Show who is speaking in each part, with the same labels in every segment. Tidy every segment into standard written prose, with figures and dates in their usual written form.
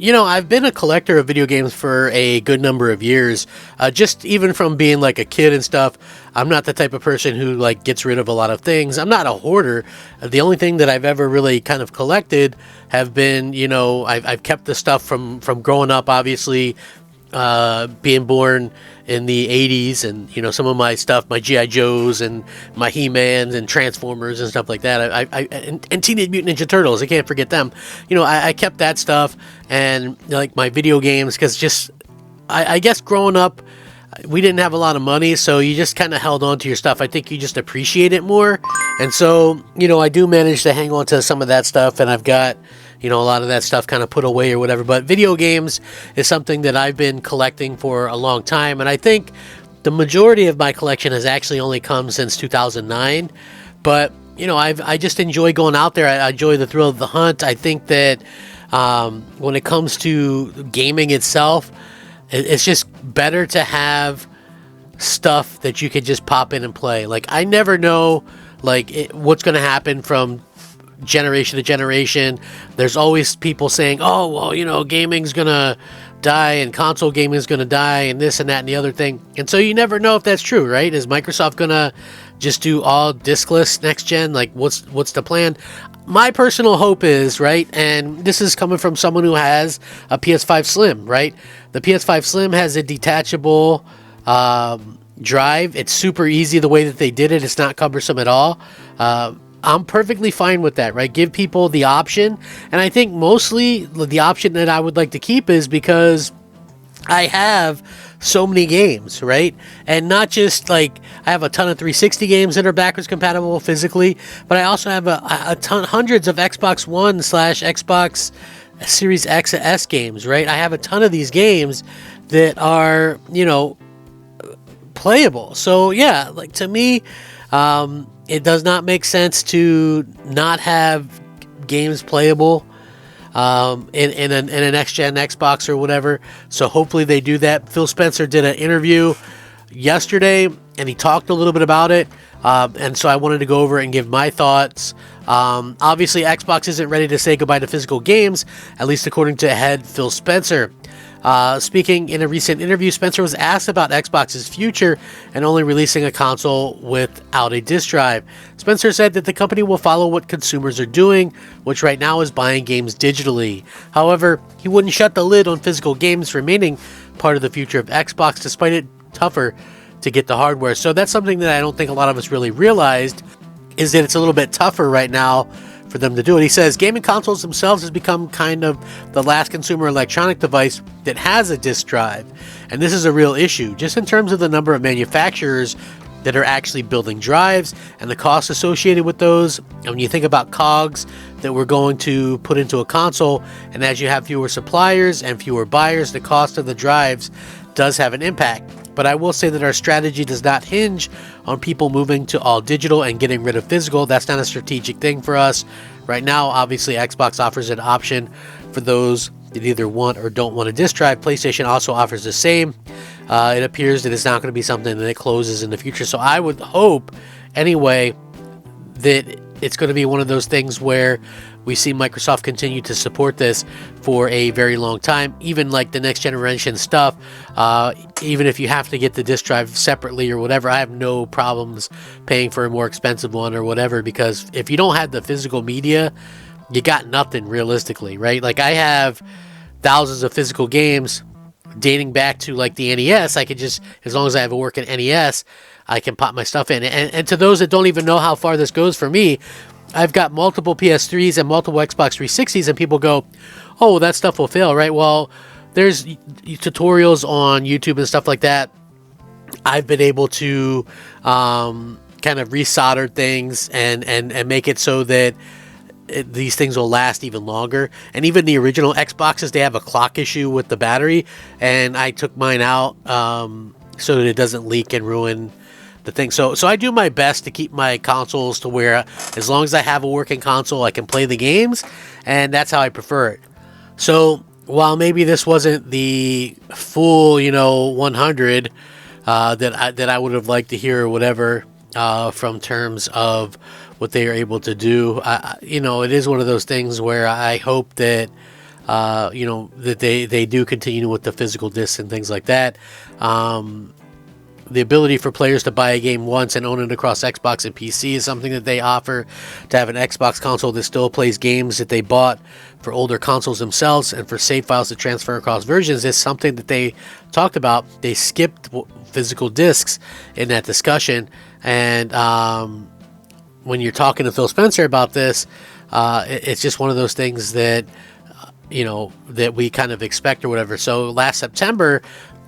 Speaker 1: I've been a collector of video games for a good number of years. Just even from being like a kid and stuff, I'm not the type of person who like gets rid of a lot of things. I'm not a hoarder. The only thing that I've ever really kind of collected have been, I've kept the stuff from growing up, obviously, being born in the 80s, and some of my stuff, my GI Joes and my He-Mans and Transformers and stuff like that, and Teenage Mutant Ninja Turtles, I can't forget them. I kept that stuff, and like my video games, because just I guess growing up we didn't have a lot of money, so you just kind of held on to your stuff. I think you just appreciate it more, and so I do manage to hang on to some of that stuff, and I've got a lot of that stuff kind of put away or whatever. But video games is something that I've been collecting for a long time. And I think the majority of my collection has actually only come since 2009. But, I just enjoy going out there. I enjoy the thrill of the hunt. I think that when it comes to gaming itself, it's just better to have stuff that you could just pop in and play. Like, I never know, what's going to happen from generation to generation. There's always people saying, oh, well, gaming's gonna die and console gaming's gonna die and this and that and the other thing. And so you never know if that's true, right? Is Microsoft gonna just do all discless next gen? Like, what's the plan? My personal hope is, right, and this is coming from someone who has a PS5 Slim, right? The PS5 Slim has a detachable drive. It's super easy the way that they did it. It's not cumbersome at all. I'm perfectly fine with that, right? Give people the option. And I think mostly the option that I would like to keep is because I have so many games, right? And not just I have a ton of 360 games that are backwards compatible physically, but I also have a ton, hundreds of Xbox One / Xbox Series X and S games, right? I have a ton of these games that are, playable. So yeah, to me, it does not make sense to not have games playable in a next-gen Xbox or whatever. So hopefully they do that. Phil Spencer did an interview yesterday, and he talked a little bit about it. And so I wanted to go over and give my thoughts. Obviously, Xbox isn't ready to say goodbye to physical games, at least according to head Phil Spencer. Speaking in a recent interview, Spencer was asked about Xbox's future and only releasing a console without a disc drive. Spencer said that the company will follow what consumers are doing, which right now is buying games digitally. However, he wouldn't shut the lid on physical games remaining part of the future of Xbox, despite it tougher to get the hardware. So that's something that I don't think a lot of us really realized, is that it's a little bit tougher right now for them to do it. He says gaming consoles themselves has become kind of the last consumer electronic device that has a disc drive, and this is a real issue just in terms of the number of manufacturers that are actually building drives and the costs associated with those. And when you think about cogs that we're going to put into a console, and as you have fewer suppliers and fewer buyers, the cost of the drives does have an impact. But I will say that our strategy does not hinge on people moving to all digital and getting rid of physical. That's not a strategic thing for us. Right now, obviously, Xbox offers an option for those that either want or don't want a disc drive. PlayStation also offers the same. It appears that it's not going to be something that it closes in the future. So I would hope, anyway, that it's going to be one of those things where we see Microsoft continue to support this for a very long time, even like the next generation stuff. Even if you have to get the disc drive separately or whatever, I have no problems paying for a more expensive one or whatever, because if you don't have the physical media, you got nothing realistically, right? Like, I have thousands of physical games dating back to like the NES. I could just, as long as I have a working NES, I can pop my stuff in. And to those that don't even know how far this goes for me, I've got multiple PS3s and multiple Xbox 360s, and people go, oh, that stuff will fail, right? Well, there's tutorials on YouTube and stuff like that. I've been able to kind of resolder things and make it so that these things will last even longer. And even the original Xboxes, they have a clock issue with the battery, and I took mine out so that it doesn't leak and ruin the thing. So I do my best to keep my consoles to where, as long as I have a working console, I can play the games, and that's how I prefer it. So while maybe this wasn't the full 100 that I would have liked to hear or whatever, from terms of what they are able to do, it is one of those things where I hope that that they do continue with the physical discs and things like that. The ability for players to buy a game once and own it across Xbox and PC is something that they offer. To have an Xbox console that still plays games that they bought for older consoles themselves, and for save files to transfer across versions is something that they talked about. They skipped physical discs in that discussion, and when you're talking to Phil Spencer about this, it's just one of those things that that we kind of expect or whatever. So last September,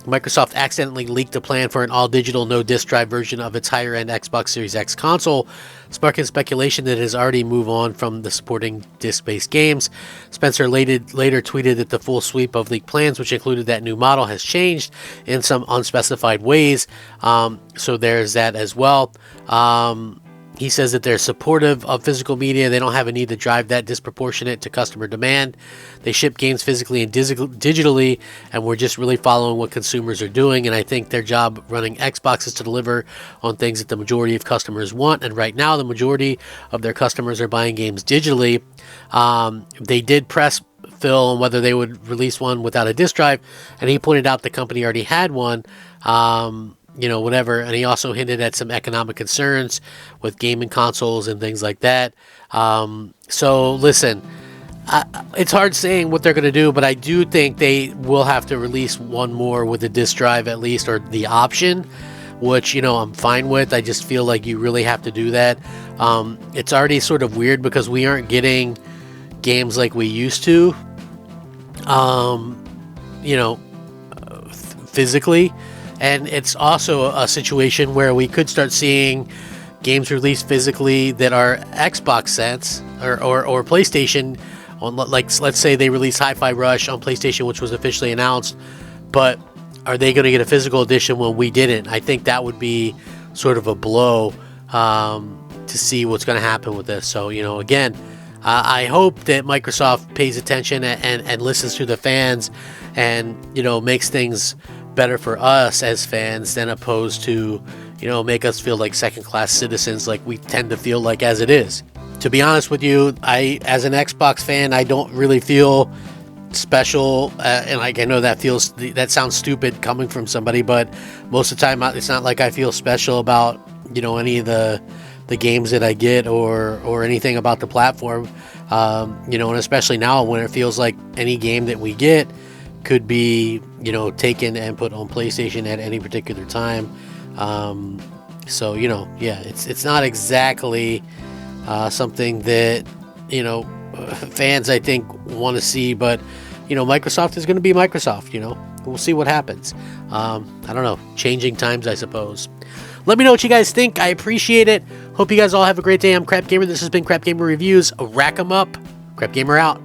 Speaker 1: Microsoft accidentally leaked a plan for an all-digital, no-disc drive version of its higher-end Xbox Series X console, sparking speculation that it has already moved on from the supporting disc-based games. Spencer later tweeted that the full sweep of leaked plans, which included that new model, has changed in some unspecified ways. So there's that as well. He says that they're supportive of physical media. They don't have a need to drive that disproportionate to customer demand. They ship games physically and digitally, and we're just really following what consumers are doing. And I think their job running Xbox is to deliver on things that the majority of customers want. And right now, the majority of their customers are buying games digitally. They did press Phil on whether they would release one without a disc drive, and he pointed out the company already had one. Whatever. And he also hinted at some economic concerns with gaming consoles and things like that. So listen, it's hard saying what they're going to do, but I do think they will have to release one more with a disc drive at least, or the option, which, I'm fine with. I just feel like you really have to do that. It's already sort of weird because we aren't getting games like we used to, physically. And it's also a situation where we could start seeing games released physically that are Xbox sets or PlayStation. Let's say they release Hi-Fi Rush on PlayStation, which was officially announced, but are they going to get a physical edition when we didn't? I think that would be sort of a blow to see what's going to happen with this. So, again, I hope that Microsoft pays attention and listens to the fans and, makes things better for us as fans than opposed to, make us feel like second-class citizens like we tend to feel like as it is. To be honest with you, as an Xbox fan, I don't really feel special, and I know that sounds stupid coming from somebody, but most of the time it's not like I feel special about, any of the games that I get or anything about the platform, and especially now when it feels like any game that we get could be, taken and put on PlayStation at any particular time. It's not exactly something that, fans, I think, want to see, but, Microsoft is going to be Microsoft, we'll see what happens. I don't know, changing times, I suppose. Let me know what you guys think. I appreciate it. Hope you guys all have a great day. I'm Crap Gamer. This has been Crap Gamer Reviews. Rack 'em up. Crap Gamer out.